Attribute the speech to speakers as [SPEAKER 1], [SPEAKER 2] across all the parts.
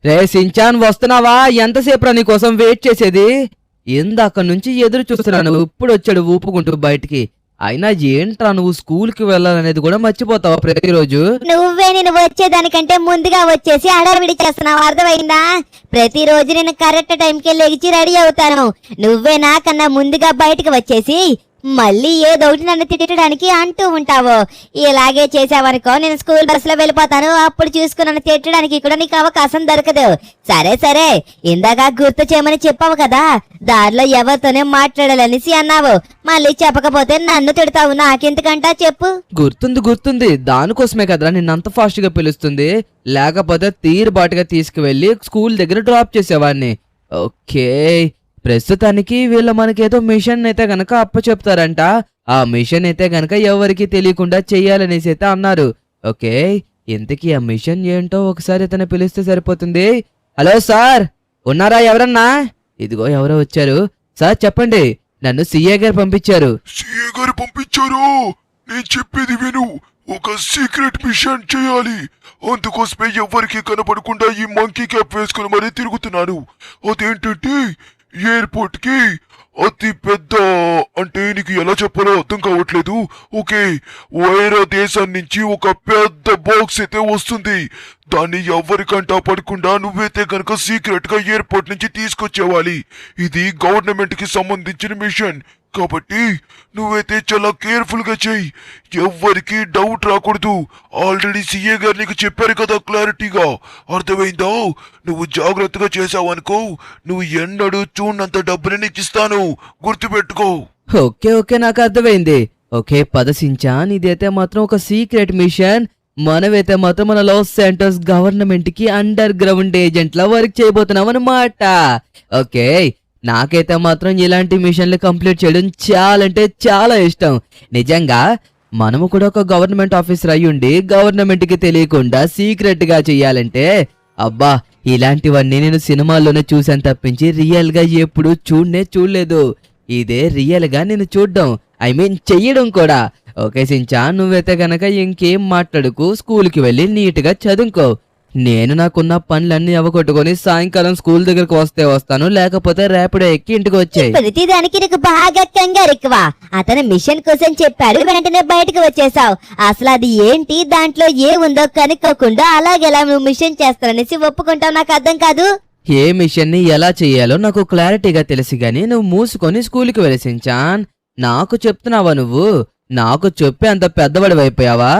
[SPEAKER 1] రే Shinchan వస్తున్నావా? ఎంతసేపు నీ కోసం వెయిట్ చేసేది? ఇందాక నుంచి ఎదురు చూస్తున్నాను, ఇప్పుడు వచ్చాడు ఊపుకుంటూ బయటికి. అయినా ఏంట్రా నువ్వు స్కూల్కి వెళ్ళాలనేది కూడా మర్చిపోతావా ప్రతిరోజు?
[SPEAKER 2] నేను వచ్చేదానికంటే ముందుగా వచ్చేసి అడవిడి చేస్తున్నావు, అర్థమైందా? ప్రతిరోజు నేను కరెక్ట్ టైంకి లేచి రెడీ అవుతాను. నువ్వే నాకన్నా ముందుగా బయటకు వచ్చేసి మళ్ళీ ఏదోటి నన్ను తిట్టడానికి అంటూ ఉంటావు. ఇలాగే చేసావనుకో నేను స్కూల్ బస్ లో వెళ్ళిపోతాను. అప్పుడు చూసుకుని నన్ను తిట్టడానికి కూడా నీకు అవకాశం దొరకదు. సరే సరే, ఇందాక గుర్తు చేయమని చెప్పావు కదా, దారిలో ఎవరితోనే మాట్లాడాలనేసి అన్నావు. మళ్ళీ చెప్పకపోతే నన్ను తిడతావు. నాకెందుకంటా చెప్పు.
[SPEAKER 1] గుర్తుంది. దానికోసమే కదరా నిన్నంత ఫాస్ట్ గా పిలుస్తుంది. లేకపోతే తీరుబాటుగా తీసుకువెళ్ళి స్కూల్ దగ్గర డ్రాప్ చేసేవాడిని. ఓకే, ప్రస్తుతానికి వీళ్ళు మనకేదో మిషన్ అయితే గనక అప్పచెప్తారంట. ఆ మిషన్ అయితే గనక ఎవరికి తెలియకుండా చెయ్యాలనేసి అయితే అన్నారు. ఓకే, ఇంతకీ ఆ మిషన్ ఏంటో ఒకసారి ఇతను పిలిస్తే సరిపోతుంది. హలో సార్, ఉన్నారా ఎవరన్నా? ఇదిగో ఎవరో వచ్చారు. సార్ చెప్పండి, నన్ను సీఏ గారు పంపించారు.
[SPEAKER 3] సీఏ గారు పంపించారు? నేను చెప్పేది విను. ఒక సీక్రెట్ మిషన్ చేయాలి. అందుకోసమే ఎవరికి కనపడకుండా ఈ మంకీ క్యాప్ వేసుకుని మరీ తిరుగుతున్నాను. అదేంటంటే ఎయిర్పోర్ట్ కి అతి పెద్ద, అంటే నీకు ఎలా చెప్పాలో అర్థం కావట్లేదు. ఓకే, వేరే దేశం నుంచి ఒక పెద్ద బాక్స్ అయితే వస్తుంది. దాన్ని ఎవరికంటా పడకుండా నువ్వైతే కనుక సీక్రెట్ గా ఎయిర్పోర్ట్ నుంచి తీసుకొచ్చేవాలి. ఇది గవర్నమెంట్ కి సంబంధించిన మిషన్ కాబట్టి నువ్వైతే చాలా కేర్ఫుల్ గా చెయ్యి. ఎవ్వరికి డౌట్ రాకూడదు. ఆల్రెడీ సీఏ గారు నీకు చెప్పారు కదా క్లారిటీగా, అర్థమైందా? నువ్వు జాగ్రత్తగా చేసావనుకో, నువ్వు ఎన్నడూ చూడనంత డబ్బుని నీకు ఇస్తాను, గుర్తుపెట్టుకో.
[SPEAKER 1] ఓకే, నాకు అర్థమైంది. ఓకే పదసించాన్, ఇదైతే మాత్రం ఒక సీక్రెట్ మిషన్. మనమైతే మాత్రం మన లాస్ శాంటోస్ గవర్నమెంట్ కి అండర్ గ్రౌండ్ ఏజెంట్ లా వర్క్ చేయబోతున్నాం అన్నమాట. ఓకే, నాకైతే మాత్రం ఇలాంటి మిషన్లు కంప్లీట్ చేయడం చాలా అంటే చాలా ఇష్టం. నిజంగా మనము కూడా ఒక గవర్నమెంట్ ఆఫీసర్ అయ్యుండి గవర్నమెంట్ కి తెలియకుండా సీక్రెట్ గా చెయ్యాలంటే, అబ్బా ఇలాంటివన్నీ నేను సినిమాల్లోనే చూసాను తప్పించి రియల్ గా ఎప్పుడు చూడలేదు. ఇదే రియల్ గా నేను చూడడం, ఐ మీన్ చెయ్యడం కూడా. ఓకే సించా, నువ్వైతే గనక ఇంకేం మాట్లాడుకు, స్కూల్కి వెళ్ళి నీట్ గా చదువుకో. నేను నాకున్న పనులన్నీ అవగొట్టుకొని సాయంకాలం స్కూల్ దగ్గరకు వస్తాను, లేకపోతే రేపడే ఎక్కి ఇంటికి వచ్చాయి.
[SPEAKER 2] ప్రతిదానికి నీకు బాగా కంగారు ఎక్కువ. అతను మిషన్ కోసం చెప్పాడు, వెంటనే బయటకు వచ్చేసావు. అసలు అది ఏంటి, దాంట్లో ఏముందో కనుక్కోకుండా అలాగెలా నువ్వు మిషన్ చేస్తాననేసి ఒప్పుకుంటావు? నాకు అర్థం కాదు.
[SPEAKER 1] ఏ మిషన్ ని ఎలా చెయ్యాలో నాకు క్లారిటీగా తెలుసు గాని నువ్వు మూసుకొని స్కూల్కి వెళ్ళేసించాన్. నాకు చెప్తున్నావా నువ్వు? నాకు చెప్పి అంత పెద్దవాడి అయిపోయావా?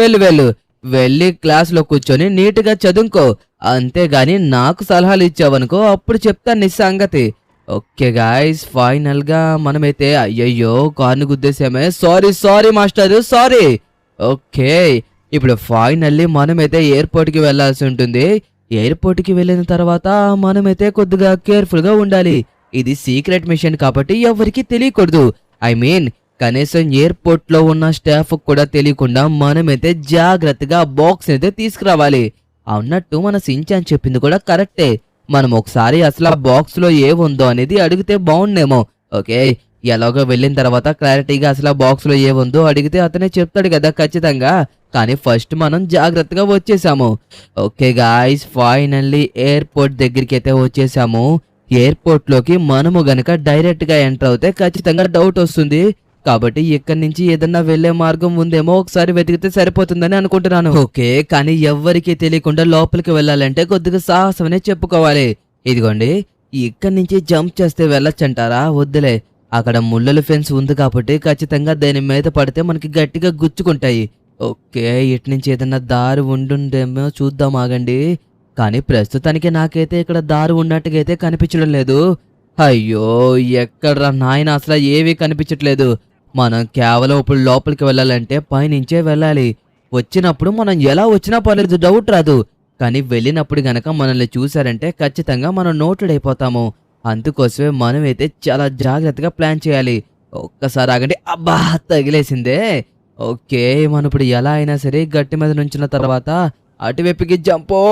[SPEAKER 1] వెళ్ళు వెళ్ళి క్లాస్ లో కూర్చొని నీట్ గా చదువుకో. అంతేగాని నాకు సలహాలు ఇచ్చావనుకో అప్పుడు చెప్తాను నీ సంగతి. ఓకే గాయ్స్, ఫైనల్ గా మనమైతే, అయ్యయ్యో కార్ను గుద్దేశామే, సారీ మాస్టర్, సారీ. ఓకే, ఇప్పుడు ఫైనల్లీ మనమైతే ఎయిర్పోర్ట్ కి వెళ్లాల్సి ఉంటుంది. ఎయిర్పోర్ట్ కి వెళ్ళిన తర్వాత మనమైతే కొద్దిగా కేర్ఫుల్ గా ఉండాలి. ఇది సీక్రెట్ మిషన్ కాబట్టి ఎవరికి తెలియకూడదు. ఐ మీన్ కనీసం ఎయిర్పోర్ట్ లో ఉన్న స్టాఫ్ కూడా తెలియకుండా మనమైతే జాగ్రత్తగా బాక్స్ అయితే తీసుకురావాలి. అన్నట్టు మన సించాన్ చెప్పింది కూడా కరెక్టే. మనం ఒకసారి అసలు ఆ బాక్స్ లో ఏముందో అనేది అడిగితే బాగుండేమో. ఓకే, ఎలాగో వెళ్ళిన తర్వాత క్లారిటీగా అసలు ఆ బాక్స్ లో ఏముందో అడిగితే అతనే చెప్తాడు కదా ఖచ్చితంగా. కానీ ఫస్ట్ మనం జాగ్రత్తగా వచ్చేసాము. ఓకే గాయ్స్, ఫైనల్లీ ఎయిర్పోర్ట్ దగ్గరికి అయితే వచ్చేసాము. ఎయిర్పోర్ట్ లోకి మనము గనక డైరెక్ట్ గా ఎంటర్ అవుతే ఖచ్చితంగా డౌట్ వస్తుంది. కాబట్టి ఇక్కడి నుంచి ఏదన్నా వెళ్లే మార్గం ఉందేమో ఒకసారి వెతికితే సరిపోతుందని అనుకుంటున్నాను. ఓకే, కానీ ఎవ్వరికి తెలియకుండా లోపలికి వెళ్ళాలంటే కొద్దిగా సాహసమనే చెప్పుకోవాలి. ఇదిగోండి, ఇక్కడి నుంచి జంప్ చేస్తే వెళ్ళొచ్చంటారా? వద్దులే, అక్కడ ముళ్ళల ఫెన్స్ ఉంది కాబట్టి ఖచ్చితంగా దాని మీద పడితే మనకి గట్టిగా గుచ్చుకుంటాయి. ఓకే, ఇటు నుంచి ఏదన్నా దారి ఉండుండేమో చూద్దాం, ఆగండి. కానీ ప్రస్తుతానికి నాకైతే ఇక్కడ దారి ఉన్నట్టుగా అయితే కనిపించడం లేదు. అయ్యో ఎక్కడ్రా నాయన, అసలు ఏవీ కనిపించట్లేదు. మనం కేవలం ఇప్పుడు లోపలికి వెళ్ళాలంటే పైనుంచే వెళ్ళాలి. వచ్చినప్పుడు మనం ఎలా వచ్చినా పర్లేదు, డౌట్ రాదు. కానీ వెళ్ళినప్పుడు గనక మనల్ని చూసారంటే ఖచ్చితంగా మనం నోటెడ్ అయిపోతాము. అందుకోసమే మనమైతే చాలా జాగ్రత్తగా ప్లాన్ చేయాలి. ఒక్కసారి ఆగండి, అబ్బా తగిలేసిందే. ఓకే, మనం ఇప్పుడు ఎలా అయినా సరే గట్టి మీద నుంచిన తర్వాత అటువైపుకి జంపో.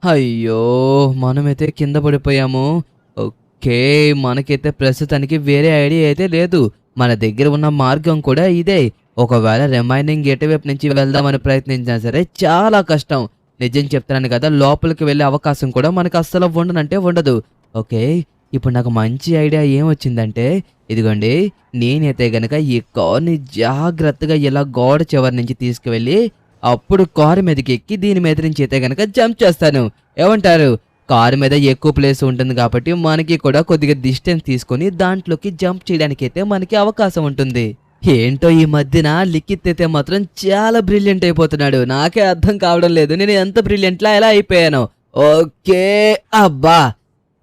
[SPEAKER 1] అయ్యో మనమైతే కింద పడిపోయాము. ఓకే, మనకైతే ప్రస్తుతానికి వేరే ఐడియా అయితే లేదు. మన దగ్గర ఉన్న మార్గం కూడా ఇదే. ఒకవేళ రిమైనింగ్ ఎటువైపు నుంచి వెళ్దామని ప్రయత్నించినా సరే చాలా కష్టం. నిజం చెప్తున్నాను కదా, లోపలికి వెళ్ళే అవకాశం కూడా మనకు అస్సలు ఉండనంటే ఉండదు. ఓకే, ఇప్పుడు నాకు మంచి ఐడియా ఏమొచ్చిందంటే, ఇదిగోండి, నేనైతే గనక ఈ కార్ని జాగ్రత్తగా ఇలా గోడ చివరి నుంచి తీసుకువెళ్ళి అప్పుడు కారు మీదకి ఎక్కి దీని మీద నుంచి అయితే గనక జంప్ చేస్తాను. ఏమంటారు? కారు మీద ఎక్కువ ప్లేస్ ఉంటుంది కాబట్టి మనకి కూడా కొద్దిగా డిస్టెన్స్ తీసుకొని దాంట్లోకి జంప్ చేయడానికి అయితే మనకి అవకాశం ఉంటుంది. ఏంటో ఈ మధ్యన లిఖిత్ అయితే మాత్రం చాలా బ్రిలియంట్ అయిపోతున్నాడు. నాకే అర్థం కావడం లేదు నేను ఎంత బ్రిలియంట్లా ఎలా అయిపోయాను. ఓకే, అబ్బా,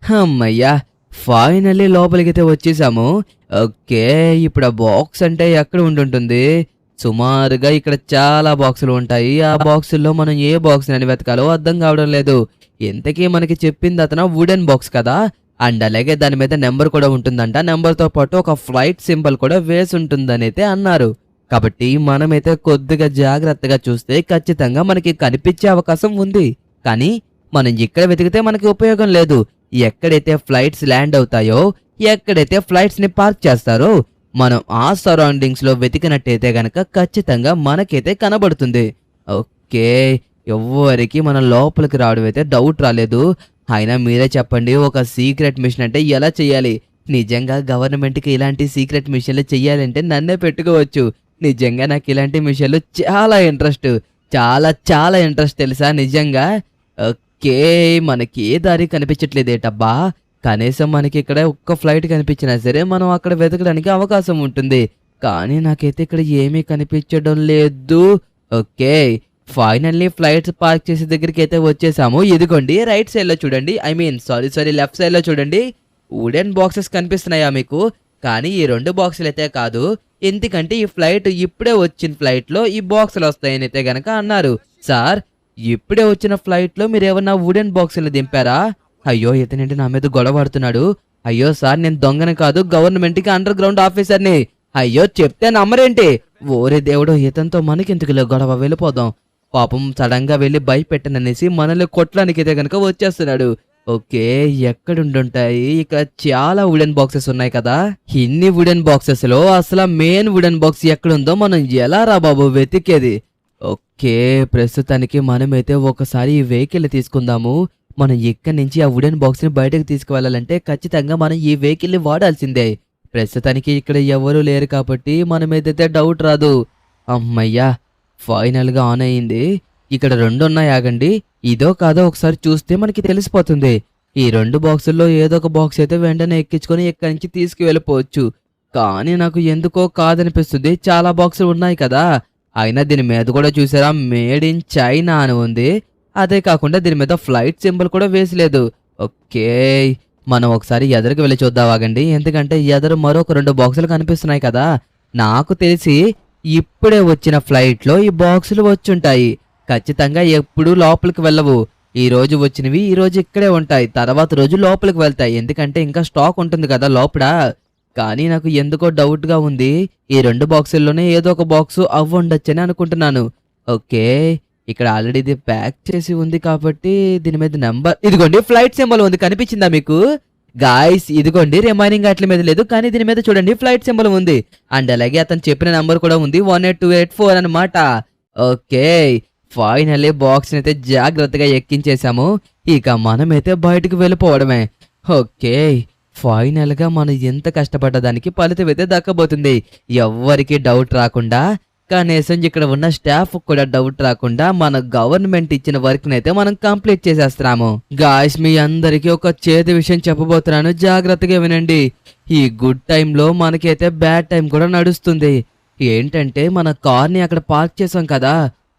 [SPEAKER 1] అమ్మయ్యా, ఫైనల్లీ లోపలికైతే వచ్చేసాము. ఓకే, ఇప్పుడు ఆ బాక్స్ అంటే ఎక్కడ ఉంటుంటుంది? సుమారుగా ఇక్కడ చాలా బాక్సులు ఉంటాయి. ఆ బాక్సుల్లో మనం ఏ బాక్స్ అని వెతకాలో అర్థం కావడం లేదు. ఇంతకీ మనకి చెప్పింది అతను వుడెన్ బాక్స్ కదా, అండ్ అలాగే దాని మీద నెంబర్ కూడా ఉంటుందంట. నెంబర్తో పాటు ఒక ఫ్లైట్ సింబల్ కూడా వేసి ఉంటుందని అయితే అన్నారు. కాబట్టి మనమైతే కొద్దిగా జాగ్రత్తగా చూస్తే ఖచ్చితంగా మనకి కనిపించే అవకాశం ఉంది. కానీ మనం ఇక్కడ వెతికితే మనకి ఉపయోగం లేదు. ఎక్కడైతే ఫ్లైట్స్ ల్యాండ్ అవుతాయో, ఎక్కడైతే ఫ్లైట్స్ ని పార్క్ చేస్తారో, మనం ఆ సరౌండింగ్స్ లో వెతికినట్టయితే గనక ఖచ్చితంగా మనకైతే కనబడుతుంది. ఓకే, ఎవ్వరికి మనం లోపలికి రావడం అయితే డౌట్ రాలేదు. అయినా మీరే చెప్పండి, ఒక సీక్రెట్ మిషన్ అంటే ఎలా చేయాలి? నిజంగా గవర్నమెంట్కి ఇలాంటి సీక్రెట్ మిషన్లు చెయ్యాలంటే నన్నే పెట్టుకోవచ్చు. నిజంగా నాకు ఇలాంటి మిషన్లు చాలా ఇంట్రెస్ట్, చాలా చాలా ఇంట్రెస్ట్ తెలుసా నిజంగా. ఓకే, మనకి ఏ దారి కనిపించట్లేదేటబ్బా. కనీసం మనకి ఇక్కడ ఒక్క ఫ్లైట్ కనిపించినా సరే మనం అక్కడ వెతకడానికి అవకాశం ఉంటుంది. కానీ నాకైతే ఇక్కడ ఏమీ కనిపించడం లేదు. ఓకే, ఫైనల్లీ ఫ్లైట్స్ పార్క్ చేసే దగ్గరికి అయితే వచ్చేసాము. ఇదిగోండి, రైట్ సైడ్ లో చూడండి, I mean sorry left side లో చూడండి, వుడెన్ బాక్సెస్ కనిపిస్తున్నాయా మీకు? కానీ ఈ 2 బాక్సులు అయితే కాదు, ఎందుకంటే ఈ ఫ్లైట్ ఇప్పుడే వచ్చిన ఫ్లైట్ లో ఈ బాక్సులు వస్తాయని అయితే గనక అన్నారు. సార్, ఇప్పుడే వచ్చిన ఫ్లైట్ లో మీరు ఏమన్నా వుడెన్ బాక్సులు దింపారా? అయ్యో, ఇతనేంటి నా మీద గొడవ. అయ్యో సార్, నేను దొంగని కాదు, గవర్నమెంట్ కి అండర్ గ్రౌండ్ ఆఫీసర్ని. అయ్యో, చెప్తే నమ్మరేంటి? ఓరే దేవుడు, ఇతనితో మనకెందుకులే గొడవ, వెళ్ళిపోదాం. పాపం సడన్ గా వెళ్ళి భయపెట్టననేసి మనల్ని కొట్టడానికి అయితే గనక వచ్చేస్తున్నాడు. ఓకే, ఎక్కడుంటాయి? ఇక్కడ చాలా వుడెన్ బాక్సెస్ ఉన్నాయి కదా. ఇన్ని వుడెన్ బాక్సెస్ లో అసలు మెయిన్ వుడెన్ బాక్స్ ఎక్కడుందో మనం ఎలా రా బాబు వెతికేది? ఓకే, ప్రస్తుతానికి మనమైతే ఒకసారి ఈ వెహికల్ తీసుకుందాము. మనం ఇక్కడి నుంచి ఆ వుడెన్ బాక్స్ ని బయటకు తీసుకువెళ్ళాలంటే ఖచ్చితంగా మనం ఈ వెహికల్ ని వాడాల్సిందే. ప్రస్తుతానికి ఇక్కడ ఎవరూ లేరు కాబట్టి మనం ఏదైతే డౌట్ రాదు. అమ్మయ్యా, ఫైనల్ గా ఆన్ అయింది. ఇక్కడ 2 ఉన్నాయి, ఆగండి. ఇదో కాదో ఒకసారి చూస్తే మనకి తెలిసిపోతుంది. ఈ 2 బాక్సుల్లో ఏదో ఒక బాక్స్ అయితే వెంటనే ఎక్కించుకొని ఇక్కడి నుంచి తీసుకువెళ్ళిపోవచ్చు. కానీ నాకు ఎందుకో కాదనిపిస్తుంది, చాలా బాక్సులు ఉన్నాయి కదా. అయినా దీని మీద కూడా చూసారా, మేడ్ ఇన్ చైనా అని ఉంది. అదే కాకుండా దీని మీద ఫ్లైట్ సింబల్ కూడా వేసలేదు. ఓకే, మనం ఒకసారి ఎదరికి వెళ్ళి చూద్దాం, ఆగండి. ఎందుకంటే ఎదరు మరొక 2 బాక్సులు కనిపిస్తున్నాయి కదా. నాకు తెలిసి ఇప్పుడే వచ్చిన ఫ్లైట్ లో ఈ బాక్సులు వచ్చుంటాయి. ఖచ్చితంగా ఎప్పుడూ లోపలికి వెళ్ళవు. ఈ రోజు వచ్చినవి ఈ రోజు ఇక్కడే ఉంటాయి, తర్వాత రోజు లోపలికి వెళ్తాయి. ఎందుకంటే ఇంకా స్టాక్ ఉంటుంది కదా లోపల. కానీ నాకు ఎందుకో డౌట్ గా ఉంది, ఈ 2 బాక్సుల్లోనే ఏదో ఒక బాక్సు అవ్వుండొచ్చని అనుకుంటున్నాను. ఓకే, ఇక్కడ ఆల్రెడీ ఇది ప్యాక్ చేసి ఉంది కాబట్టి దీని మీద నెంబర్, ఇదిగోండి ఫ్లైట్ సింబల్ ఉంది, కనిపించిందా మీకు గాయ్స్? ఇదిగోండి, రిమైనింగ్ అట్ల మీద లేదు కానీ దీని మీద చూడండి ఫ్లైట్ సింబల్ ఉంది. అండ్ అలాగే అతను చెప్పిన నెంబర్ కూడా ఉంది, 18284 అన్నమాట. ఓకే, ఫైనల్లీ బాక్స్ అయితే జాగ్రత్తగా ఎక్కించేసాము. ఇక మనమైతే బయటకు వెళ్ళిపోవడమే. ఓకే, ఫైనల్ గా మనం ఎంత కష్టపడ్డదానికి ఫలితం అయితే దక్కబోతుంది. ఎవ్వరికి డౌట్ రాకుండా, కనీసం ఇక్కడ ఉన్న స్టాఫ్ కూడా డౌట్ రాకుండా మన గవర్నమెంట్ ఇచ్చిన వర్క్ నైతే మనం కంప్లీట్ చేసేస్తున్నాము. గాయ్స్, మీ అందరికీ ఒక చేతి విషయం చెప్పబోతున్నాను, జాగ్రత్తగా వినండి. ఈ గుడ్ టైంలో మనకైతే బ్యాడ్ టైం కూడా నడుస్తుంది. ఏంటంటే మన కార్ని అక్కడ పార్క్ చేసాం కదా,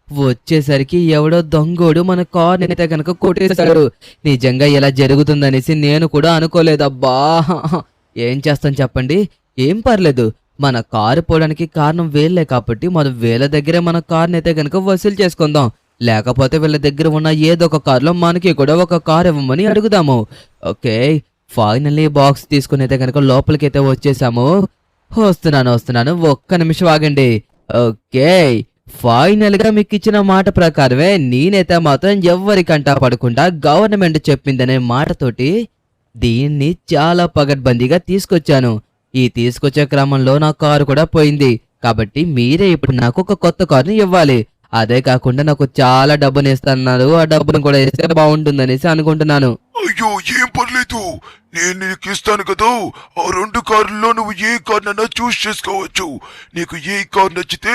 [SPEAKER 1] వచ్చేసరికి ఎవడో దొంగోడు మన కార్ని అయితే కనుక కొట్టేశాడు. నిజంగా ఇలా జరుగుతుందనేసి నేను కూడా అనుకోలేదబ్బా. ఏం చేస్తాం చెప్పండి? ఏం పర్లేదు, మన కారు పోవడానికి కారణం వీళ్ళే కాబట్టి మనం వీళ్ళ దగ్గరే మన కార్ని అయితే కనుక వసూలు చేసుకుందాం. లేకపోతే వీళ్ళ దగ్గర ఉన్న ఏదో ఒక కారులో మనకి కూడా ఒక కారు ఇవ్వమని అడుగుదాము. ఓకే, ఫైనల్లీ బాక్స్ తీసుకుని అయితే కనుక లోపలికి అయితే వచ్చేసాము. వస్తున్నాను, ఒక్క నిమిషం ఆగండి. ఓకే, ఫైనల్ గా మీకు ఇచ్చిన మాట ప్రకారమే నేనైతే మాత్రం ఎవ్వరికంటా పడకుండా గవర్నమెంట్ చెప్పిందనే మాటతోటి దీన్ని చాలా పగడ్బందీగా తీసుకొచ్చాను. ఈ తీసుకొచ్చే క్రమంలో నా కారు కూడా పోయింది. కాబట్టి మీరే ఇప్పుడు నాకు ఒక కొత్త కారుని ఇవ్వాలి. అదే కాకుండా నాకు చాలా డబ్బుని ఇస్తున్నారు, ఆ డబ్బును కూడా ఇస్తే బాగుంటుందనేసి అనుకుంటున్నాను.
[SPEAKER 3] అయ్యో ఏం పర్లేదు, నేను నీకు ఇస్తాను కదా. ఆ 2 కార్లలో నువ్వు ఏ కార్నైనా చూస్ చేసుకోవచ్చు. నీకు ఏ కార్ నచ్చితే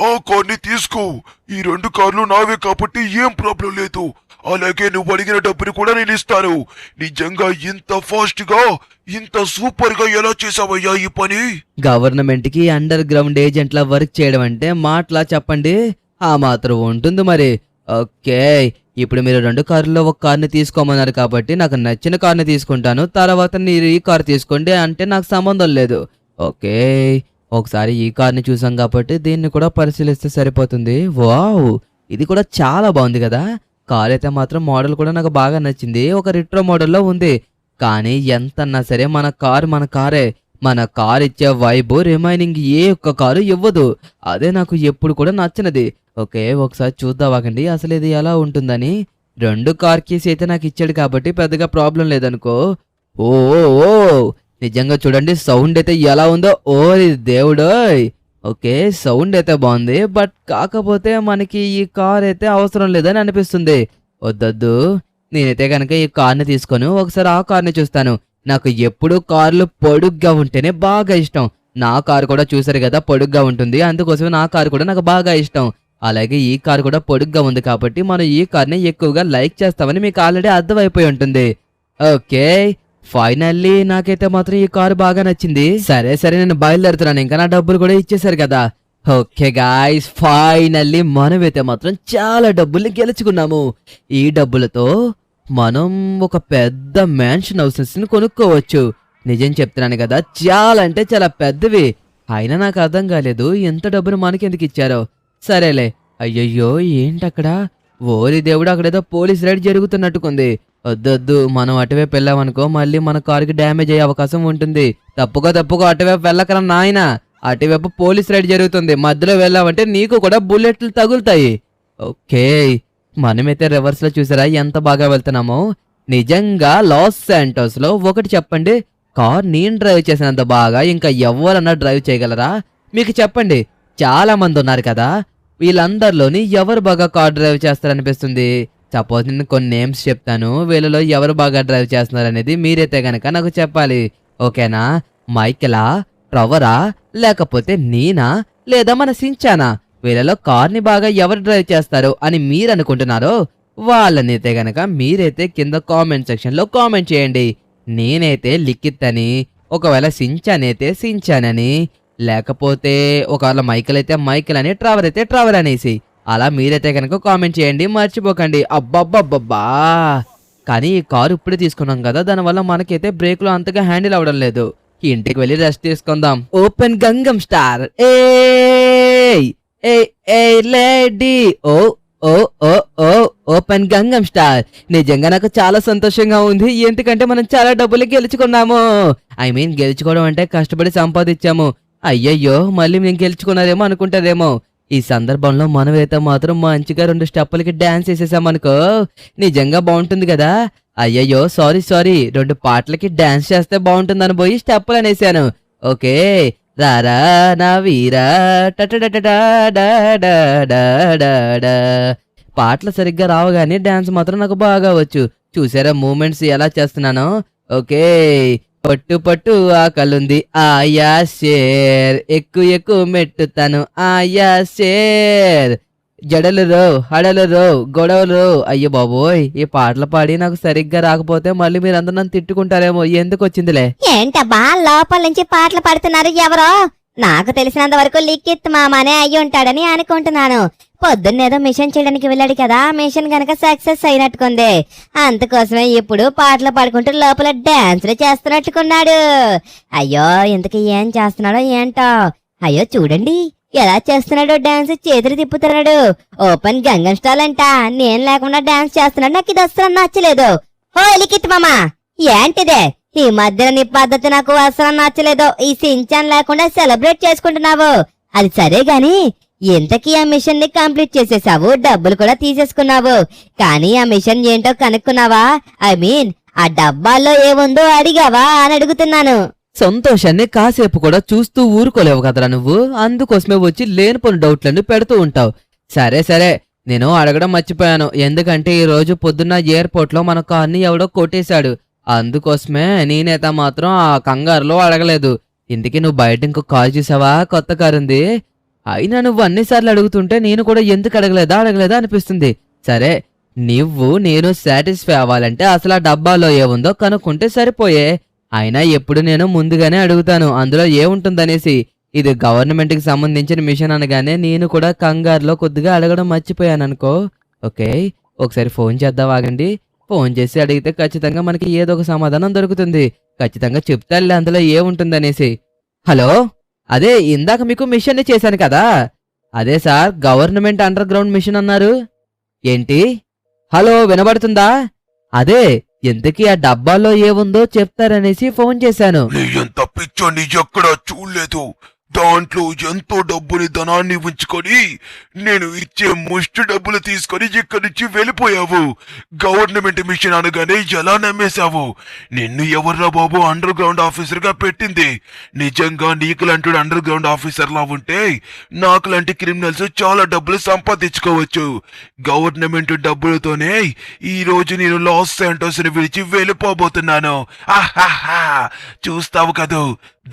[SPEAKER 3] ఆ కార్ని తీసుకో. ఈ 2 కార్లు నావే కాబట్టి ఏం ప్రాబ్లం లేదు. అలాగే నువ్వు అడిగిన డబ్బుని కూడా నేను ఇస్తాను. నిజంగా ఇంత ఫాస్ట్ గా ఇంత సూపర్ గా ఎలా చేసావయ్యా ఈ పని?
[SPEAKER 1] గవర్నమెంట్ కి అండర్ గ్రౌండ్ ఏజెంట్లా వర్క్ చేయడం అంటే మాటలా చెప్పండి, ఆ మాత్రం ఉంటుంది మరి. ఓకే, ఇప్పుడు మీరు 2 కార్లలో ఒక కార్ని తీసుకోమన్నారు కాబట్టి నాకు నచ్చిన కార్ని తీసుకుంటాను. తర్వాత మీరు ఈ కార్ తీసుకోండి అంటే నాకు సంబంధం లేదు. ఓకే, ఒకసారి ఈ కార్ని చూసాం కాబట్టి దీన్ని కూడా పరిశీలిస్తే సరిపోతుంది. వావ్, ఇది కూడా చాలా బాగుంది కదా. కార్ అయితే మాత్రం మోడల్ కూడా నాకు బాగా నచ్చింది, ఒక రిట్రో మోడల్లో ఉంది. కానీ ఎంతన్నా సరే మన కారే. మన కార్ ఇచ్చే వైబ్ రిమైనింగ్ ఏ ఒక్క కారు ఇవ్వదు. అదే నాకు ఎప్పుడు కూడా నచ్చినది. ఓకే, ఒకసారి చూద్దావాకండి అసలు ఇది ఎలా ఉంటుందని. 2 కార్ కీస్ అయితే నాకు ఇచ్చాడు కాబట్టి పెద్దగా ప్రాబ్లం లేదనుకో. ఓ ఓ, ఓ, నిజంగా చూడండి సౌండ్ అయితే ఎలా ఉందో. ఓ దేవుడోయ్. ఓకే, సౌండ్ అయితే బాగుంది, బట్ కాకపోతే మనకి ఈ కార్ అయితే అవసరం లేదని అనిపిస్తుంది. వద్దొద్దు, నేనైతే కనుక ఈ కార్ని తీసుకొని ఒకసారి ఆ కార్ని చూస్తాను. నాకు ఎప్పుడు కార్లు పొడుగ్గా ఉంటేనే బాగా ఇష్టం. నా కారు కూడా చూసారు కదా పొడుగ్గా ఉంటుంది, అందుకోసమే నా కారు కూడా నాకు బాగా ఇష్టం. అలాగే ఈ కారు కూడా పొడుగ్గా ఉంది కాబట్టి మనం ఈ కార్ని ఎక్కువగా లైక్ చేస్తామని మీకు ఆల్రెడీ అర్థమైపోయి ఉంటుంది. ఓకే, ఫైనల్లీ నాకైతే మాత్రం ఈ కారు బాగా నచ్చింది. సరే సరే, నేను బయలుదేరుతున్నాను, ఇంకా నా డబ్బులు కూడా ఇచ్చేసారు కదా. ఓకే గాయ్స్, ఫైనల్లీ మనమైతే మాత్రం చాలా డబ్బుల్ని గెలుచుకున్నాము. ఈ డబ్బులతో మనం ఒక పెద్ద మ్యాన్షన్ హౌసెస్ ని కొనుక్కోవచ్చు. నిజం చెప్తున్నాను కదా, చాలా అంటే చాలా పెద్దవి. అయినా నాకు అర్థం కాలేదు ఎంత డబ్బును మనకి ఎందుకు ఇచ్చారో. సరేలే. అయ్యయ్యో, ఏంటక్కడ? ఓరి దేవుడు, అక్కడేదో పోలీస్ రైడ్ జరుగుతున్నట్టుకుంది. వద్దొద్దు, మనం అటువైపు వెళ్ళామనుకో మళ్ళీ మన కారుకి డ్యామేజ్ అయ్యే అవకాశం ఉంటుంది. తప్పుకో అటువైపు వెళ్ళకరా నాయనా, అటువైపు పోలీస్ రైడ్ జరుగుతుంది. మధ్యలో వెళ్ళామంటే నీకు కూడా బుల్లెట్లు తగులుతాయి. ఓకే, మనమైతే రివర్స్ లో చూసారా ఎంత బాగా వెళ్తున్నామో. నిజంగా లాస్ శాంటోస్ లో ఒకటి చెప్పండి, కార్ నేను డ్రైవ్ చేసినంత బాగా ఇంకా ఎవరన్నా డ్రైవ్ చేయగలరా? మీకు చెప్పండి, చాలా మంది ఉన్నారు కదా, వీళ్ళందరిలోని ఎవరు బాగా కార్ డ్రైవ్ చేస్తారనిపిస్తుంది? సపోజ్ నేను కొన్ని నేమ్స్ చెప్తాను, వీళ్ళలో ఎవరు బాగా డ్రైవ్ చేస్తున్నారు అనేది మీరైతే గనక నాకు చెప్పాలి. ఓకేనా? మైకెలా, ట్రవరా, లేకపోతే నేనా, లేదా మన సించానా? వీళ్ళలో కార్ని బాగా ఎవరు డ్రైవ్ చేస్తారు అని మీరు అనుకుంటున్నారో వాళ్ళనైతే గనక మీరైతే కింద కామెంట్ సెక్షన్ లో కామెంట్ చేయండి. నేనైతే లిఖిత్ అని, ఒకవేళ సించాన్ అయితే సించాన్ అని, లేకపోతే ఒకవేళ మైకెల్ అయితే మైకెల్ అని, ట్రావర్ అయితే ట్రావర్ అనేసి అలా మీరైతే కనుక కామెంట్ చేయండి, మర్చిపోకండి. అబ్బబ్బబ్బబ్బా, కానీ ఈ కారు ఇప్పుడే తీసుకున్నాం కదా, దానివల్ల మనకైతే బ్రేక్ లో అంతగా హ్యాండిల్ అవడం లేదు. ఇంటికి వెళ్ళి రెస్ట్ తీసుకుందాం. ఓపెన్ గంగం స్టార్. ఏ లేడీ, ఓ ఓ ఓ ఓ ఓపెన్ గంగం స్టార్. నిజంగా నాకు చాలా సంతోషంగా ఉంది, ఎందుకంటే మనం చాలా డబ్బులు గెలుచుకున్నాము. ఐ మీన్ గెలుచుకోవడం అంటే కష్టపడి సంపాదించాము. అయ్యయ్యో, మళ్ళీ మేము గెలుచుకున్నారేమో అనుకుంటారేమో. ఈ సందర్భంలో మనమైతే మాత్రం మంచిగా 2 స్టెప్పులకి డాన్స్ చేసేసామనుకో నిజంగా బాగుంటుంది కదా. అయ్యయ్యో, సారీ 2 పాటలకి డాన్స్ చేస్తే బాగుంటుందని పోయి స్టెప్పులు అనేసాను. ఓకే, రారా నా వీరా పాటలు సరిగ్గా రావు గానీ డాన్స్ మాత్రం నాకు బాగా వచ్చు. చూసారా మూమెంట్స్ ఎలా చేస్తున్నానో? ఓకే, పట్టు పట్టు ఆకలుంది ఆయా షేర్, ఎక్కువ మెట్టుతాను ఆయా షేర్, జడలు రో హడలు రో గొడవలు రో. అయ్యో బాబోయ్, ఈ పాటలు పాడి నాకు సరిగ్గా రాకపోతే మళ్ళీ మీరందరూ నన్ను తిట్టుకుంటారేమో. ఎందుకు వచ్చిందిలే.
[SPEAKER 2] ఏంటబ్బా లోపల నుంచి పాటలు పాడుతున్నారు ఎవరో? నాకు తెలిసినంత వరకు లిఖిత్ మామనే అయ్యి ఉంటాడని అనుకుంటున్నాను. పొద్దున్నేదో మిషన్ చేయడానికి వెళ్ళాడు కదా, మిషన్ గనక సక్సెస్ అయినట్టుకుంది. అందుకోసమే ఇప్పుడు పాటలు పాడుకుంటూ లోపల డాన్సులు చేస్తున్నట్టుకున్నాడు. అయ్యో, ఇంతకీ ఏం చేస్తున్నాడో ఏంటో. అయ్యో చూడండి ఎలా చేస్తున్నాడో డాన్స్, చేతులు తిప్పుతున్నాడు. ఓపెన్ గంగం స్టాల్ అంట, నేను లేకుండా డాన్స్ చేస్తున్నాడు. నాకు ఇది అసలు నచ్చలేదు. ఓ లిఖిత్ మామ, ఏంటిదే ఈ మధ్యన నీ పద్ధతి నాకు అసలు నచ్చలేదు. ఈ సించాన్ లేకుండా సెలబ్రేట్ చేసుకుంటున్నావు, అది సరే గాని ఇంతకీ ఆ మిషన్ ని కంప్లీట్ చేసేసావు, డబ్బులు కూడా తీసేసుకున్నావు. కానీ ఆ మిషన్ ఏంటో కనుక్కున్నావా? ఐ మీన్ ఆ డబ్బాల్లో ఏముందో అడిగావా అని అడుగుతున్నాను.
[SPEAKER 1] సంతోషాన్ని కాసేపు కూడా చూస్తూ ఊరుకోలేవు కదరా నువ్వు, అందుకోసమే వచ్చి లేనిపోని డౌట్లన్నీ పెడుతూ ఉంటావు. సరే సరే, నేను అడగడం మర్చిపోయాను. ఎందుకంటే ఈ రోజు పొద్దున్న ఎయిర్పోర్ట్లో మన కార్ని ఎవడో కొట్టేశాడు. అందుకోసమే నేనైతే మాత్రం ఆ కంగారులో అడగలేదు. ఇందుకే నువ్వు బయట ఇంకో కార్ చూసావా? కొత్త కారు ఉంది. అయినా నువ్వు అన్నిసార్లు అడుగుతుంటే నేను కూడా ఎందుకు అడగలేదా అనిపిస్తుంది. సరే, నేను సాటిస్ఫై అవ్వాలంటే అసలు ఆ డబ్బాలో ఏముందో కనుక్కుంటే సరిపోయే. అయినా ఎప్పుడు నేను ముందుగానే అడుగుతాను అందులో ఏముంటుందనేసి. ఇది గవర్నమెంట్కి సంబంధించిన మిషన్ అనగానే నేను కూడా కంగారులో కొద్దిగా అడగడం మర్చిపోయాననుకో. ఓకే, ఒకసారి ఫోన్ చేద్దాం, ఆగండి. ఫోన్ చేసి అడిగితే ఖచ్చితంగా మనకి ఏదో ఒక సమాధానం దొరుకుతుంది. ఖచ్చితంగా చెప్తానులే అందులో ఏముంటుందనేసి. హలో, అదే ఇందాక మీకు మిషన్ చేశాను కదా. అదే sir, government underground mission అన్నారు. ఏంటి? హలో, వినబడుతుందా? అదే ఇంతకీ ఆ డబ్బాలో ఏముందో చెప్తారనేసి ఫోన్ చేశాను.
[SPEAKER 3] నీ ఎంత పిచ్చోని ఎక్కడా చూడలేదు. దాంట్లో ఎంతో డబ్బుని ధనాన్ని ఉంచుకొని నేను ఇచ్చే ముష్టి డబ్బులు తీసుకొని ఇక్కడి నుంచి వెళ్ళిపోయావు. గవర్నమెంట్ మిషన్ అనగానే ఎలా నమ్మేశావు? నిన్ను ఎవర్రా బాబు అండర్ గ్రౌండ్ ఆఫీసర్ గా పెట్టింది? నిజంగా నీకులాంటి అండర్ గ్రౌండ్ ఆఫీసర్ లా ఉంటే నాకులాంటి క్రిమినల్స్ చాలా డబ్బులు సంపాదించుకోవచ్చు. గవర్నమెంట్ డబ్బులతోనే ఈ రోజు నేను లాస్ శాంటోస్ ని విడిచి వెళ్ళిపోబోతున్నాను. ఆహాహా, చూస్తావు కదూ,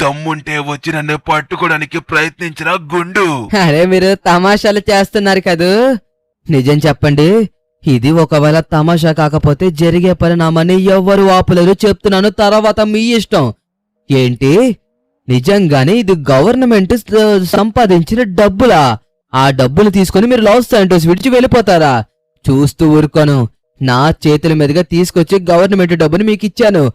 [SPEAKER 3] దమ్ముంటే వచ్చి నన్ను పట్టుకోవడానికి ప్రయత్నించిన గుండు.
[SPEAKER 1] అరే, మీరు తమాషాలు చేస్తున్నారు కదూ. నిజం చెప్పండి, ఇది ఒకవేళ తమాషా కాకపోతే జరిగే పరిణామాన్ని ఎవ్వరు ఆపులేరు చెప్తున్నాను. తర్వాత మీ ఇష్టం. ఏంటి? నిజంగానే ఇది గవర్నమెంట్ సంపాదించిన డబ్బులా? ఆ డబ్బులు తీసుకొని మీరు లాస్ శాంటోస్ విడిచి వెళ్ళిపోతారా? చూస్తూ ఊరుకోను. నా చేతుల మీదుగా తీసుకొచ్చి గవర్నమెంట్ డబ్బుని మీకు ఇచ్చాను.